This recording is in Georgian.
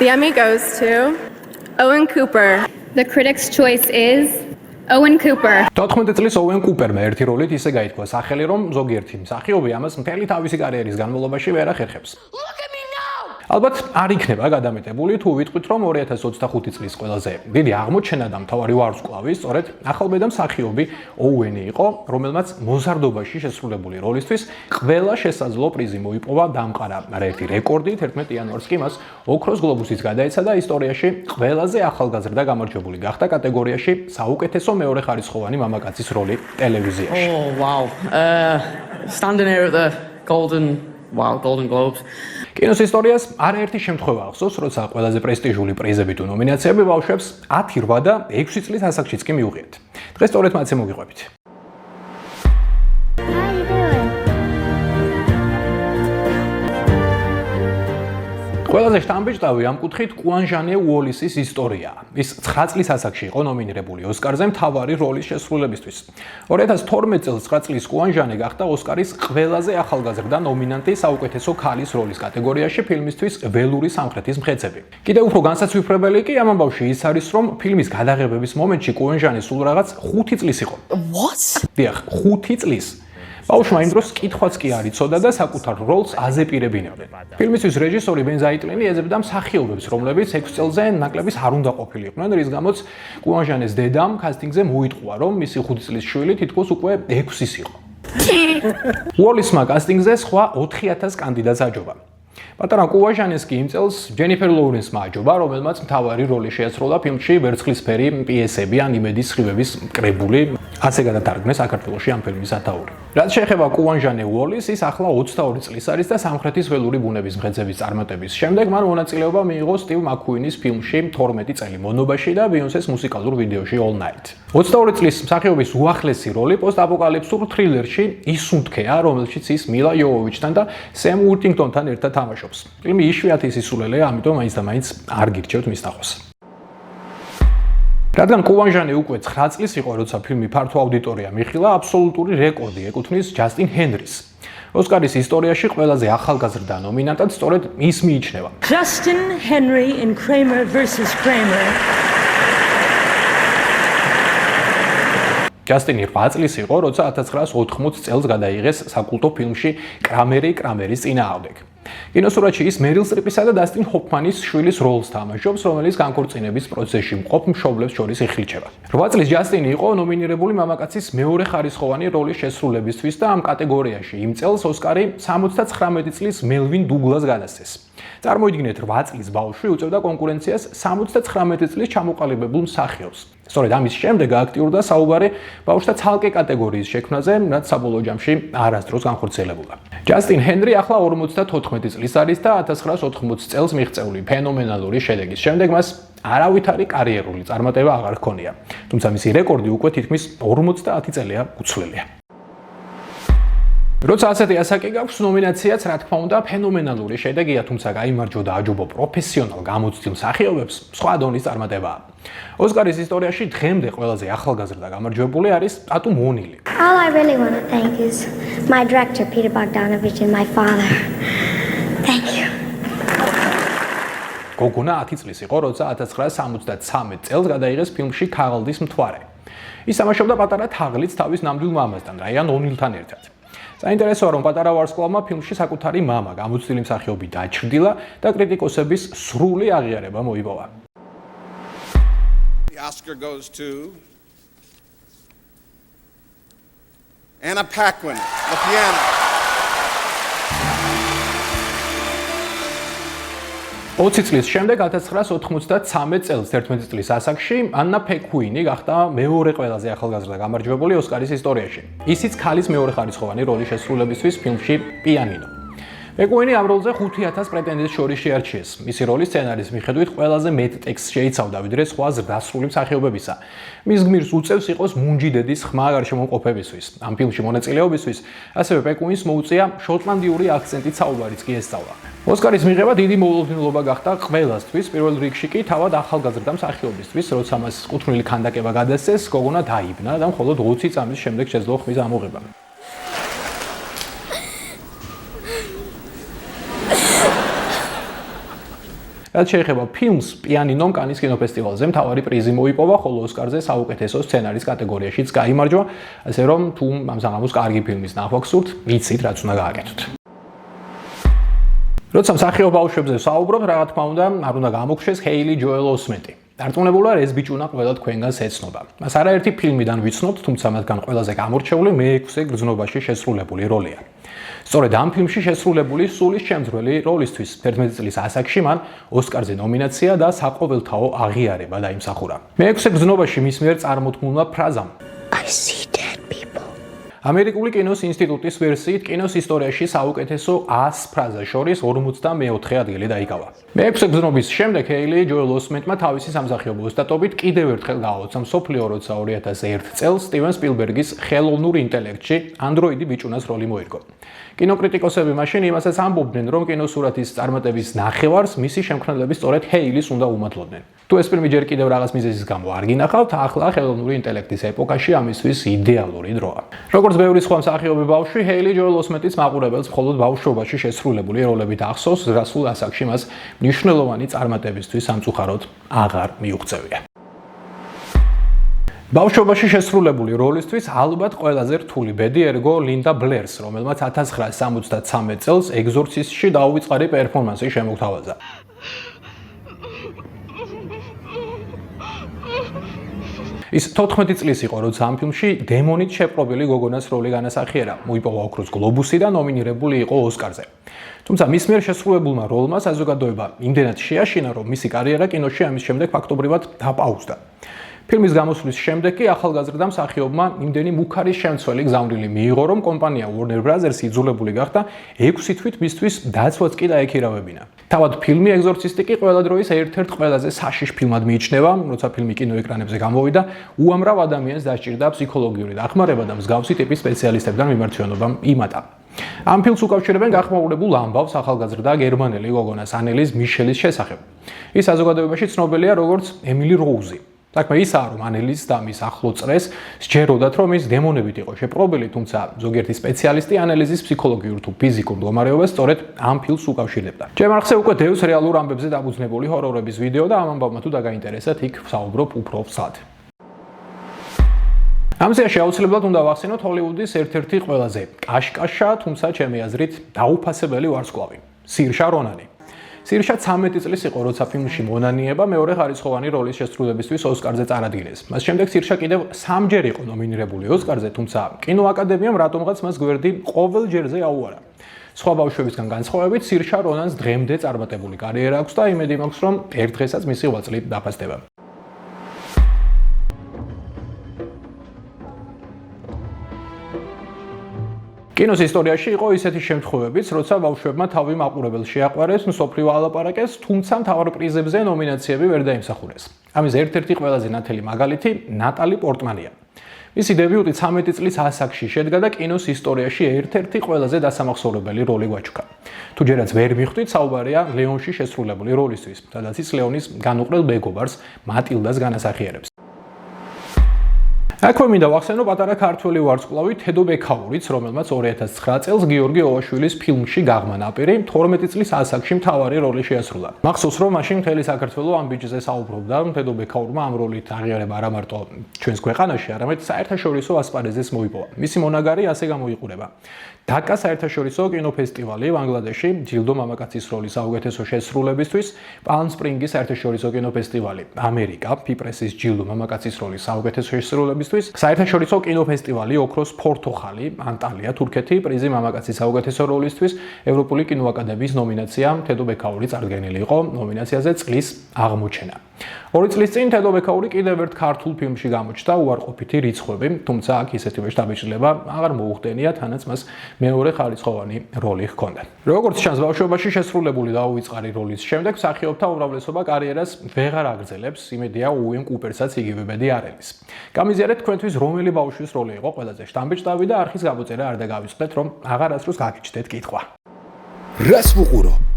The Emmy goes to Owen Cooper. The critics' choice is Owen Cooper. 14 წლის Owen Cooper-მა ერთი როლით ისე გაითქვა სახელი, რომ ზოგიერთი მსახიობი ამას მთელი თავისი კარიერის განმავლობაში ვერ ახერხებს. ალბათ არ იქნება გადამეტებული თუ ვიტყვით, რომ 2025 წლის ყველაზე დიდი აღმოჩენა და მთავარი ვარსკვლავი სწორედ ახალბედა მსახიობი Owen-ი იყო, რომელმაც მოზარდობაში შესრულებული როლისთვის ყველა შესაძლო პრიზი მოიპოვა და ამყარა ერთი რეკორდი 11 იანვარს კი მას ოქროს გლობუსიც გადაეცა და ისტორიაში ყველაზე ახალგაზრდა გამარჯვებული გახდა კატეგორიაში საუკეთესო მეორეხარისხოვანი მამაკაცის როლი ტელევიზიაში. Oh wow. Standing here at the Golden Globes. კინოს ისტორიას არაერთი შემთხვევა ახსოვს, როცა ყველაზე პრესტიჟული პრიზები თუ ნომინაციები ბავშვებს 10, 8 და 6 წლის ასაკშიც კი მიუღიათ. დღეს სწორედ მათზე მოგიყვებით. ყველაზე შთამბეჭდავი ამ კუთხით კუანჟანე უოლისის ისტორიაა. ის 9 წლის ასაკში იყო ნომინირებული ოსკარზე მთავარი როლის შესრულებისთვის. 2012 წელს 9 წლის კუანჟანე გახდა ოსკარის ყველაზე ახალგაზრდა ნომინანტი საუკეთესო ქალის როლის კატეგორიაში ფილმისთვის ველური სამხრეთის მხეცები. კიდევ უფრო განსაცვიფრებელი კი ამ ამბავში ის არის, რომ ფილმის გადაღებების მომენტში კუანჟანე სულ რაღაც 5 წლის იყო. What? დიახ, 5 წლის. ბავშვმა იმ დროს კითხვაც კი არ იცოდა და საკუთარ როლს აზეპირებინებდნენ. ფილმისთვის რეჟისორი ბენ ზაიტლინი ეძებდა მსახიობებს, რომლებიც 6 წელზე ნაკლების არ უნდა ყოფილიყვნენ, რის გამოც კუანჟანეს დედამ კასტინგზე მოიტყუა, რომ მისი 5 წლის შვილი თითქოს უკვე 6-ის იყო. უოლისმა კასტინგზე სხვა 4000 კანდიდატს აჯობა. პატარა კუანჟანეს კი იმ წელს ჯენიფერ ლოურენსმა აჯობა, რომელმაც მთავარი როლი შეასრულა ფილმში ვერცხლისფერი პიესები ან იმედის სხივების კრებული. ასე გადათარგმნეს საქართველოში ამ ფილმის ათაური. რაც შეეხება კუანჟანე უოლის, ის ახლა 22 წლის არის და სამხრეთის ველური ბუნების მღეცების წარმატების შემდეგ მან მონაწილეობა მიიღო სტივ მაკუინის ფილმში 12 წელი მონობაში და ბიონსეს მუსიკალურ ვიდეოში All Night. 22 წლის მსახიობის უახლესი როლი პოსტაპოკალიფსურ თრილერში ისუნთქეა, რომელშიც ის მილა იოვოვიჩთან და სემ ურტინგტონთან ერთად თამაშობს. ფილმი იშვიათი სისულელეა, ამიტომ მაინც და მაინც არ გირჩევთ მის ნახვას. რადგან კუანჟანე უკვე 9 წლის იყო, როცა ფილმი ფართო აუდიტორია მიხილა, აბსოლუტური რეკორდი ეკუთვნის ჯასტინ ჰენრის. ოსკარის ისტორიაში ყველაზე ახალგაზრდა ნომინანტად სწორედ ის მიიჩნევა. Justin Henry in Kramer vs. Kramer. ჯასტინი 8 წლის იყო, როცა 1980 წელს გადაიღეს საკულტო ფილმში კრამერის წინააღმდეგ. კინოსურათში ის მერილ სტრიპისა და დასტინ ჰოფმანის შვილის როლს თამაშობს, რომელიც განქორწინების პროცესში მყოფ მშობლებს შორის იხილჩება. 8 წლის ჯასტინი იყო ნომინირებული მამაკაცის მეორეხარისხოვანი როლის შესრულებისთვის და ამ კატეგორიაში იმ წელს ოსკარი 79 წლის მელვინ დუგლას გადასცეს. წარმოიდგინეთ, 8 წლის ბავშვი უწევდა კონკურენციას 79 წლის ჩამოყალიბებულ მსახიობს. სწორედ ამის შემდეგ აქტიურდა საუბარი ბავშვთა ცალკე კატეგორიის შექმნაზე, რაც საბოლოო ჯამში არასდროს განხორციელებულა. ჯასტინ ჰენრი ახლა 54 წლის არის და 1980 წელს მიღწეული ფენომენალური შედეგის შემდეგ მას არავითარი კარიერული წარმატება აღარ ჰქონია. თუმცა მისი რეკორდი უკვე თითქმის 50 წელია უცვლელია. როცა ასეთი ასაკი გაქვს, ნომინაციაც რა თქმა უნდა ფენომენალური შედეგია, თუმცა გაიმარჯვა და აჯობა პროფესიონალ გამოცდილ მსახიობებს სხვა დონის წარმატებაა. ოსკარის ისტორიაში დღემდე ყველაზე ახალგაზრდა გამარჯვებული არის ტატუმ მონილი. All I really want to thank is my director Peter Bogdanovich and my father. Thank you. გოგონა 10 წლის იყო, როცა 1973 წელს გადაიღეს ფილმში ქაღალდის მთვარე. ის თამაშობდა პატარა თაღლით თავის ნამდვილ მამასთან, რაიან ონილთან ერთად. საინტერესოა, რომ პატარა ვარსკვლავმა ფილმში საკუთარი მამა, გამოცდილი მსახიობი დაჩრდილა და კრიტიკოსების სრული აღიარება მოიპოვა. The Oscar goes to Anna Paquin, the piano. 20 წლის შემდეგ 1993 წელს 11 წლის ასაკში ანა პეკვინი გახდა მეორე ყველაზე ახალგაზრდა გამარჯვებული ოსკარის ისტორიაში. ისიც ქალის მეორეხარისხოვანი როლის შესრულებისთვის ფილმში პიანინო. პეკვინი ამ როლზე 5000 პრეტენდენტს შორის შეარჩიეს. მისი როლის სცენარის მიხედვით ყველაზე მეტ ტექსტს შეიცავდა ვიდრე სხვა ზრდასრული მსახიობებისა. მის გმირს უწევს იყოს მუნჯი დედის ხმა გარშემოყოფებისთვის. ამ ფილმში მონაწილეობისთვის ასევე პეკვინს მოუწია შოტლანდიური აქცენტით საუბარიც კი ესწავლა. ოსკარის მიღება დიდი მოულოდნელობა გახდა ყველასთვის, პირველ რიგში კი თავად ახალგაზრდა მსახიობისთვის, როცა მას კუთვნილი ქანდაკება გადასცეს, გოგონა დაიბნა და მხოლოდ 20 წამის შემდეგ შეძლო ხმის ამოღება. რაც შეეხება ფილმს, პიანინომ კანის კინოფესტივალზე მთავარი პრიზი მოიპოვა, ხოლო ოსკარზე საუკეთესო სცენარის კატეგორიაშიც გაიმარჯვა, ასე რომ თუ ამ საღამოს კარგი ფილმის ნახვა გსურთ, იცით რაც უნდა გააკეთოთ. როცა მსახიობ ბავშვებზე ვსაუბრობ, რა თქმა უნდა, არ უნდა გამოგხსნეს ჰეილი ჯოელ ოსმენტი. დარწმუნებული ვარ, ეს ბიჭუნა ყველა თქვენგანს ეცნობა. მას არაერთი ფილმიდან ვიცნობთ, თუმცა მათგან ყველაზე გამორჩეული მე-6 გრძნობაში შესრულებული როლია. სწორედ ამ ფილმში შესრულებული სულის შემძვრელი როლისთვის 11 წლის ასაკში მან ოსკარზე ნომინაცია და საყოველთაო აღიარება დაიმსახურა. მე-6 გრძნობაში მის მიერ წარმოთქმულმა ფრაზამ I see dead people. ამერიკული კინოს ინსტიტუტის ვერსიით კინოს ისტორიაში საუკეთესო 100 ფრაზას შორის 54 ადგილი დაიკავა. მე-6 გრძნობის შემდეგ ჰეილი ჯოელ ოსმენტმა თავისი სამსახიობო ოსტატობით კიდევ ერთხელ გააოცა მსოფლიო, როცა 2001 წელს სტივენ სპილბერგის ხელოვნურ ინტელექტში ანდროიდი ბიჭუნას როლი მოირგო. კინოკრიტიკოსები მაშინ იმასაც ამბობდნენ, რომ კინოსურათის წარმატების ნახევარს მისი შემქმნელები სწორედ ჰეილის უნდა უმადლოდნენ. თუ ეს ფილმი ჯერ კიდევ რაღაც მიზეზის გამო არ გინახავთ, ახლა ხელოვნური ინტელექტის ეპოქაში ამისთვის იდეალური დროა. როგორც ბევრი სხვა მსახიობი ბავშვი, ჰეილი ჯოელ ოსმენტის მაყურებელს მხოლოდ ბავშვობაში შესრულებული როლებით ახსოვს, რასულ ასაკში მას მნიშვნელოვანი წარმატებისთვის სამწუხაროდ აღარ მიუღწევია. ბავშვობაში შესრულებული როლისთვის ალბათ ყველაზე რთული ბედი ერგო ლინდა ბლერს, რომელმაც 1973 წელს ეგზორცისტში დაუვიწყარი პერფორმანსი შემოგთავაზა. ის 14 წლის იყო, როცა ამ ფილმში დემონით შეპყრობილი გოგონას როლი განასახიერა. მოიპოვა ოქროს გლობუსი და ნომინირებული იყო ოსკარზე. თუმცა მის მიერ შესრულებულმა როლმა საზოგადოება იმდენად შეაშინა, რომ მისი კარიერა კინოში ამის შემდეგ ფაქტობრივად დაპაუზდა. ფილმის გამოსვლის შემდეგ კი ახალგაზრდა მსახიობმა იმდენი მუქარი შემცველი გზავნილი მიიღო, რომ კომპანია Warner Brothers იძულებული გახდა 6 თვით მისთვის დაცვაც კი დაექირავებინა. თავად ფილმი ეგზორცისტი კი ყველა დროის ერთ-ერთ ყველაზე საშიშ ფილმად მიიჩნევა, როცა ფილმი კინოეკრანებზე გამოვიდა, უამრავ ადამიანს დასჭირდა ფსიქოლოგიური დახმარება და მსგავსი ტიპის სპეციალისტებთან მიმართვენობა იმატა. ამ ფილმს უკავშირებენ გახმაურებულ ამბავს ახალგაზრდა გერმანელი გოგონას ანელის მიშელის შესახებ. ის საზოგადოებაში ცნობილია როგორც ემილი როუზი. საქმე ისაა, რომ ანელის და მის ახლო წრეს სჯეროდათ, რომ ის დემონებით იყო შეპყრობილი, თუმცა ზოგიერთი სპეციალისტი ანელიზის ფსიქოლოგიურ თუ ფიზიკურ მდგომარეობას სწორედ ამ ფილმს უკავშირებდა. ჩემ არხზე უკვე დევს რეალურ ამბებზე დაფუძნებული ჰორორების ვიდეო და ამ ამბავმა თუ დაგაინტერესათ, იქ ვსაუბრობ უფრო ვსად. ამ სიაში აუცილებლად უნდა ვახსენოთ ჰოლივუდის ერთ-ერთი ყველაზე კაშკაშა, თუმცა ჩემი აზრით დაუფასებელი ვარსკვლავი, სირშა რონანი. სირშა 13 წლის იყო, როცა ფილმში მონანიება მეორე ხარისხოვანი როლის შესრულებისთვის ოსკარზე წარადგინეს. მას შემდეგ სირშა კიდევ 3 იყო ნომინირებული ოსკარზე, თუმცა კინოაკადემიამ რატომღაც მას გვერდი ყოველ ჯერზე აუარა. სხვა ბავშვებისგან განსხვავებით, სირშა რონანს დღემდე წარმატებული კარიერა აქვს და იმედი მაქვს, რომ ერთ დღესაც მისი ღვაწლი დაფასდება. კინოს ისტორიაში იყო ისეთი შემთხვევებიც, როცა ბავშვებმა თავი მაყურებელს შეაყვარეს, მსოფლიო ალაპარაკეს, თუმცა მთავარ პრიზებზე ნომინაციები ვერ დაიმსახურეს. ამის ერთ-ერთი ყველაზე ნათელი მაგალითი ნატალი პორტმანია. მისი დებიუტი 13 წლის ასაკში შედგა და კინოს ისტორიაში ერთ-ერთი ყველაზე დასამახსოვრებელი როლი გვაჩვქა. თუ ჯერაც ვერ მიხვდით, საუბარია ლეონში შესრულებული როლისთვის, სადაც ის ლეონის განუყრელ მეგობარს მატილდას განასახიერებს. აქვე მინდა ვახსენო პატარა ქართველი ვარსკვლავი თედო ბექაურიც, რომელმაც 2009 წელს გიორგი ოვაშვილის ფილმში გაღმა ნაპირი 12 წლის ასაკში მთავარი როლი შეასრულა. მახსოვს, რომ მაშინ მთელი საქართველო ამ ბიჭზე საუბრობდა, თედო ბექაურმა ამ როლით აღიარება არა მარტო ჩვენს ქვეყანაში, არამედ საერთაშორისო ასპარეზეს მოიპოვა. მისი მონაგარი ასე გამოიყურება. დაკა საერთაშორისო კინოფესტივალი ბანგლადეში, ჯილდო მამაკაცის როლის საუკეთესო შესრულებისთვის, პალმ სპრინგის საერთაშორისო კინოფესტივალი, ამერიკა, ფიპრესის ჯილდო მამაკაცის როლის საუკეთესო შესრულებისთვის, საერთაშორისო კინოფესტივალი ოქროს ფორთოხალი, ანტალია, თურქეთი, პრიზი მამაკაცის საუკეთესო როლისთვის, ევროპული კინოაკადემიის ნომინაცია, თედო ბექაური წარდგენილი იყო ნომინაციაზე წლის აღმოჩენა. 2 წლის წინ თედო ბექაური კიდევ ერთ ქართულ ფილმში გამოჩნდა უარყოფითი რიცხვები, თუმცა აქ ისეთივე შთაბეჭდილება აღარ მოუხდენია, თანაც მას მეორე ხარისხოვანი როლი ჰქონდა. როგორც ჩანს, ბავშვობაში შესრულებული დაუვიწყარი როლის შემდეგ მსახიობთა უმრავლესობა კარიერას ვეღარ აგრძელებს, იმედია უენ კუპერსაც იგივე ბედი არ ელის. გამიზიარეთ თქვენთვის რომელი ბავშვის როლი იყო ყველაზე შთამბეჭდავი და არხის გამოწერა არ დაგავიწყდეთ, რომ აღარასდროს გაგიჩნდეთ კითხვა. რას ვუყურო?